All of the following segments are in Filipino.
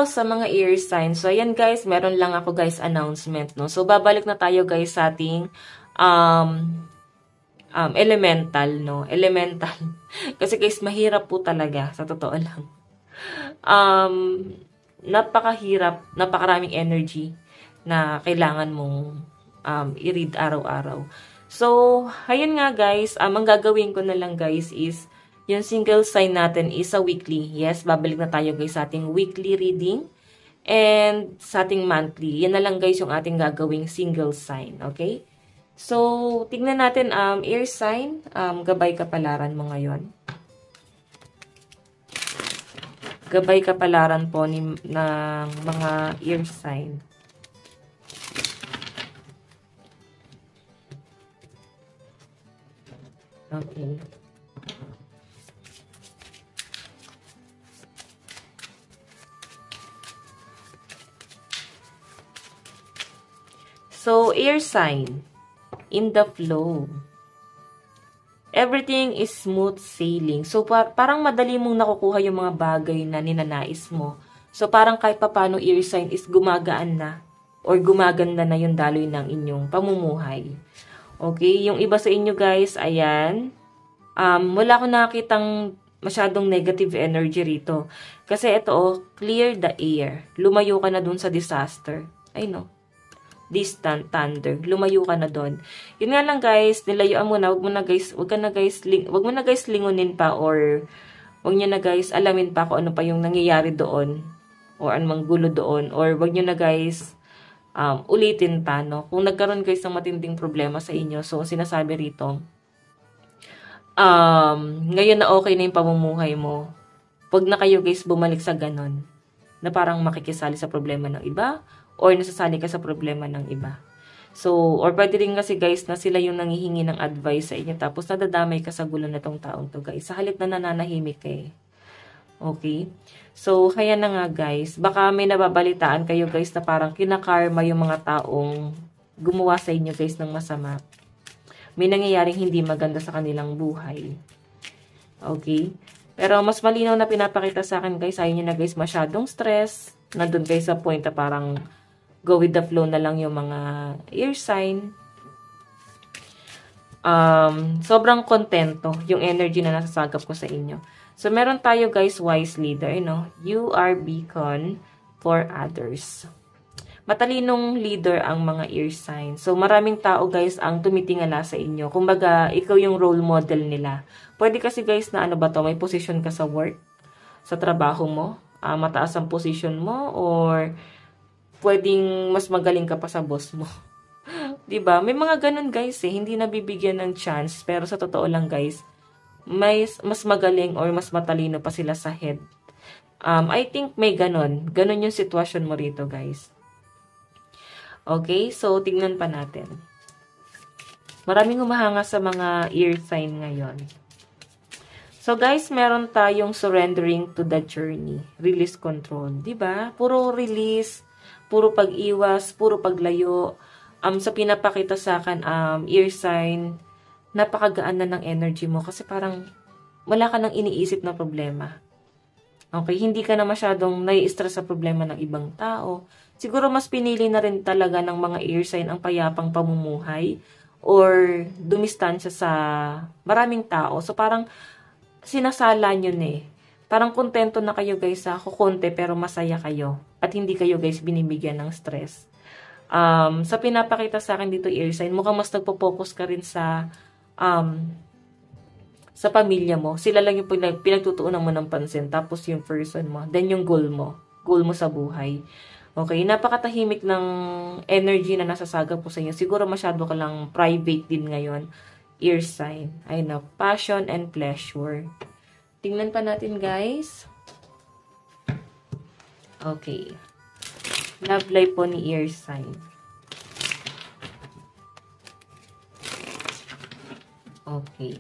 sa mga air signs. So, ayan guys, meron lang ako guys announcement, no? So, babalik na tayo guys sa ating elemental, no? Elemental. Kasi guys, mahirap po talaga, sa totoo lang. Napakahirap, napakaraming energy na kailangan mong i-read araw-araw. So, ayun nga guys, ang gagawin ko na lang guys is, yung single sign natin is a weekly. Yes, babalik na tayo guys sa ating weekly reading and sa ating monthly. Yan na lang guys yung ating gagawing single sign. Okay? So, tignan natin air sign. Gabay kapalaran mo ngayon. Gabay kapalaran po ng mga air sign. Okay. So, air sign, in the flow. Everything is smooth sailing. So, parang madali mong nakukuha yung mga bagay na ninanais mo. So, parang kahit papano air sign is gumagaan na or gumaganda na yung daloy ng inyong pamumuhay. Okay? Yung iba sa inyo guys, ayan. Wala akong nakakitang masyadong negative energy rito. Kasi ito, clear the air. Lumayo ka na dun sa disaster. I know. Distant thunder. Lumayo ka na doon. Yun nga lang guys, nilayuan mo na, wag mo na guys lingunin pa or wag niyo na guys alamin pa kung ano pa yung nangyayari doon or anumang gulo doon or wag niyo na guys ulitin pa, no? Kung nagkaroon guys ng matinding problema sa inyo, so sinasabi rito, ngayon na okay na yung pamumuhay mo, wag na kayo guys bumalik sa ganon na parang makikisali sa problema ng iba or nasasali ka sa problema ng iba. So, or pwede rin kasi guys na sila yung nangihingi ng advice sa inyo tapos nadadamay ka sa gulo na tong taong to guys. Sa halip na nananahimik eh. Okay? So, kaya na nga guys, baka may nababalitaan kayo guys na parang kinakarma yung mga taong gumawa sa inyo guys ng masama. May nangyayaring hindi maganda sa kanilang buhay. Okay? Pero mas malinaw na pinapakita sa akin guys, ayaw nyo na guys masyadong stress. Nandun guys sa point na parang go with the flow na lang yung mga air sign. Sobrang kontento yung energy na nasasagap ko sa inyo. So, meron tayo guys, wise leader, no? You are beacon for others. Matalinong leader ang mga air sign. So, maraming tao guys ang tumitingala sa inyo. Kumbaga, ikaw yung role model nila. Pwede kasi guys na ano ba to, may position ka sa work, sa trabaho mo, mataas ang position mo, or pwedeng mas magaling ka pa sa boss mo. 'Di ba? May mga ganun guys eh, hindi nabibigyan ng chance, pero sa totoo lang guys, mas magaling or mas matalino pa sila sa head. I think may ganun. Ganun yung sitwasyon mo rito guys. Okay, so tingnan pa natin. Maraming humahanga sa mga ear sign ngayon. So guys, meron tayong surrendering to the journey. Release control. 'Di ba? Puro release, puro pag-iwas, puro paglayo. Sa pinapakita sa akin, ear sign, napakagaan na ng energy mo kasi parang wala ka nang iniisip na problema. Okay, hindi ka na masyadong nai-stress sa problema ng ibang tao. Siguro mas pinili na rin talaga ng mga ear sign ang payapang pamumuhay or dumistansya sa maraming tao. So parang sinasala nyo eh. Parang kontento na kayo guys sa kukonte pero masaya kayo. At hindi kayo guys binibigyan ng stress. Sa pinapakita sa akin dito ear sign, mukhang mas nagpo-focus ka rin sa pamilya mo. Sila lang yung pinagtutuunan mo ng pansin. Tapos yung person mo. Then yung goal mo. Goal mo sa buhay. Okay? Napakatahimik ng energy na nasasagap po sa inyo. Siguro masyado ka lang private din ngayon. Ear sign. I know. Passion and pleasure. Tingnan pa natin guys. Okay. Love life po ni ear sign. Okay.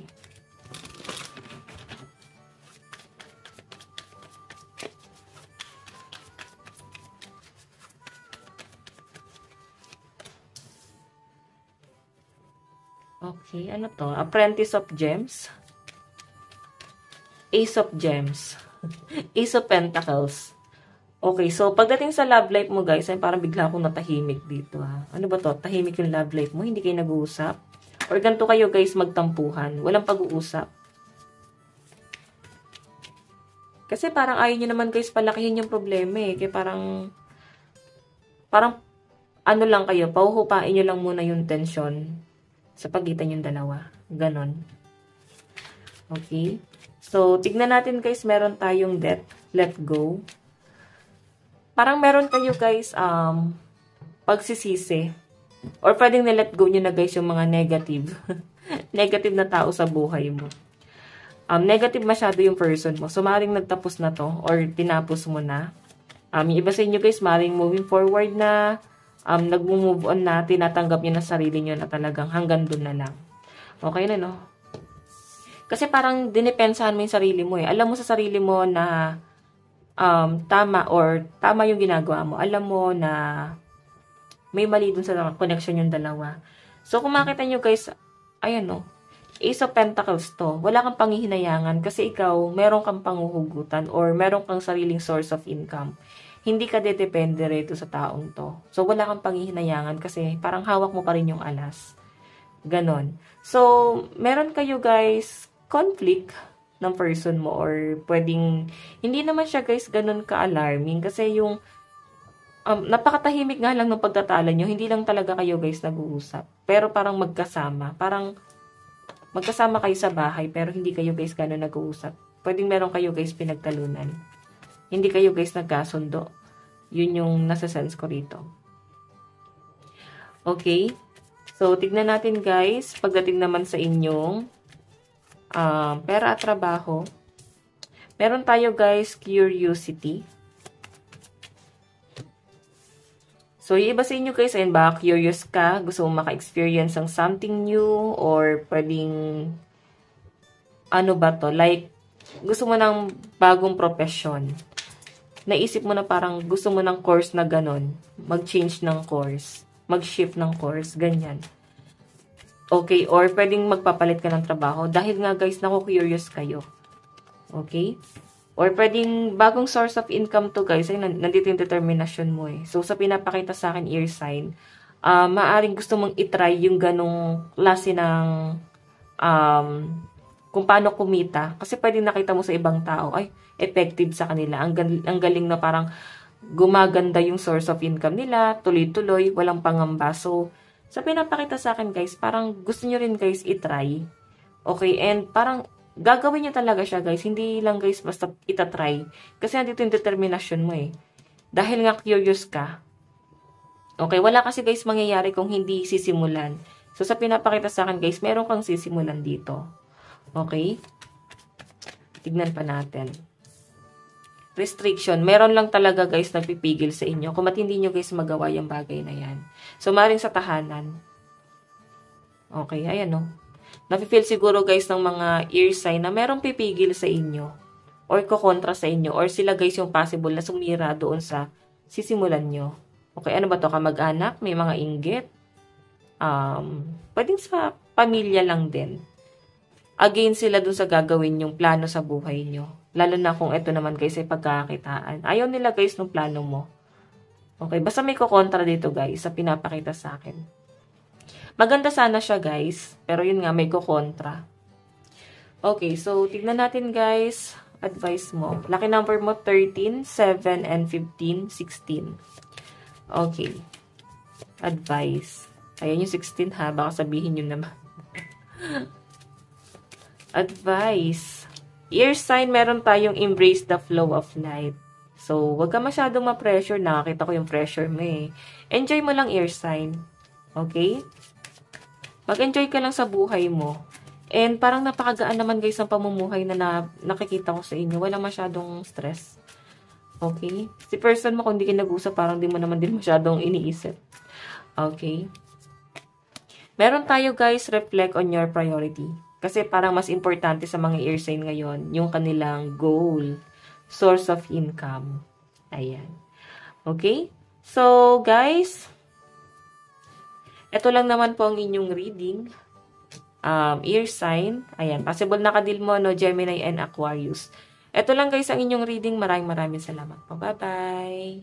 Okay, ano to? Apprentice of Gems. Ace of Gems. Ace of Pentacles. Okay, so pagdating sa love life mo guys, ay parang bigla akong natahimik dito ha. Ano ba to? Tahimik yung love life mo? Hindi kayo nag-uusap? Or ganito kayo guys magtampuhan? Walang pag-uusap? Kasi parang ayaw nyo naman guys palakihin yung problema eh. Kaya parang ano lang kayo, pauhupain nyo lang muna yung tension sa pagitan yung dalawa. Ganon. Okay? So, tignan natin guys, meron tayong death, let go. Parang meron kayo guys, pagsisisi. Or pwedeng na-let go nyo na guys yung mga negative. Negative na tao sa buhay mo. Negative masyado yung person mo. So, maaaring nagtapos na to or tinapos mo na. Yung iba sa inyo guys, maaaring moving forward na, nag-move on na, tinatanggap nyo na sarili nyo na talagang hanggang dun na lang. Okay na, no? Kasi parang dinipensahan mo yung sarili mo eh. Alam mo sa sarili mo na tama yung ginagawa mo. Alam mo na may mali dun sa connection yung dalawa. So, kung makita nyo guys, ayan no, Ace of Pentacles to. Wala kang panghihinayangan kasi ikaw, meron kang panguhugutan or meron kang sariling source of income. Hindi ka dedepende rito sa taong to. So, wala kang panghihinayangan kasi parang hawak mo pa rin yung alas. Ganon. So, meron kayo guys, conflict ng person mo or pwedeng, hindi naman siya guys ganon ka-alarming kasi yung napakatahimik nga lang ng pagtatala nyo. Hindi lang talaga kayo guys nag-uusap. Pero parang magkasama. Parang magkasama kayo sa bahay pero hindi kayo guys gano'n nag-uusap. Pwedeng meron kayo guys pinagtalunan. Hindi kayo guys nagkasundo. Yun yung nasa sense ko rito. Okay? So, tignan natin guys. Pagdating naman sa inyong pera at trabaho. Meron tayo guys curiosity. So, yung iba sa inyo guys, ayun ba, curious ka, gusto mo maka-experience ng something new, or pwedeng, ano ba to, like, gusto mo ng bagong profession. Naisip mo na parang gusto mo ng course na ganon, mag-change ng course, mag-shift ng course, ganyan. Okay, or pwedeng magpapalit ka ng trabaho, dahil nga guys, naku-curious kayo. Okay? Or pwedeng bagong source of income to guys, ay nandito yung determination mo eh. So, sa pinapakita sa akin ear sign, maaring gusto mong itry yung ganong klase ng kung paano kumita. Kasi pwedeng nakita mo sa ibang tao, ay, effective sa kanila. Ang galing na parang gumaganda yung source of income nila, tuloy-tuloy, walang pangamba. So, sa pinapakita sa akin guys, parang gusto nyo rin guys itry. Okay, and parang gagawin niyo talaga siya, guys. Hindi lang, guys, basta itatry. Kasi nandito yung determination mo, eh. Dahil nga curious ka. Okay, wala kasi, guys, mangyayari kung hindi sisimulan. So, sa pinapakita sa akin, guys, meron kang sisimulan dito. Okay? Tignan pa natin. Restriction. Meron lang talaga, guys, nagpipigil sa inyo. Kung hindi nyo, guys, magawa yung bagay na yan. So, maring sa tahanan. Okay, ayan, no? Nafe-feel siguro guys ng mga ear sign na merong pipigil sa inyo or kukontra sa inyo or sila guys yung possible na sumira doon sa sisimulan nyo. Okay, ano ba to? Kamag-anak? May mga inggit? Pwedeng sa pamilya lang din. Again sila doon sa gagawin yung plano sa buhay nyo. Lalo na kung ito naman guys ay pagkakakitaan. Ayaw nila guys ng plano mo. Okay, basta may kukontra dito guys sa pinapakita sa akin. Maganda sana siya, guys. Pero yun nga, may kukontra. Okay, so, tignan natin, guys. Advice mo. Lucky number mo, 13, 7, and 15, 16. Okay. Advice. Ayan yung 16, ha? Baka sabihin nyo naman. Advice. Ear sign, meron tayong embrace the flow of life. So, wag ka masyadong ma-pressure. Nakakita ko yung pressure mo, eh. Enjoy mo lang, ear sign. Okay? Mag-enjoy ka lang sa buhay mo. And parang napakagaan naman guys ang pamumuhay na nakikita ko sa inyo. Wala masyadong stress. Okay? Si person mo kung hindi ka nag-usap, parang di mo naman din masyadong iniisip. Okay? Meron tayo guys, reflect on your priority. Kasi parang mas importante sa mga ear sign ngayon, yung kanilang goal, source of income. Ayan. Okay? So, guys, ito lang naman po ang inyong reading. Ear sign. Ayan. Possible nakadil mo, no? Gemini and Aquarius. Ito lang guys ang inyong reading. Maraming salamat po. Bye-bye!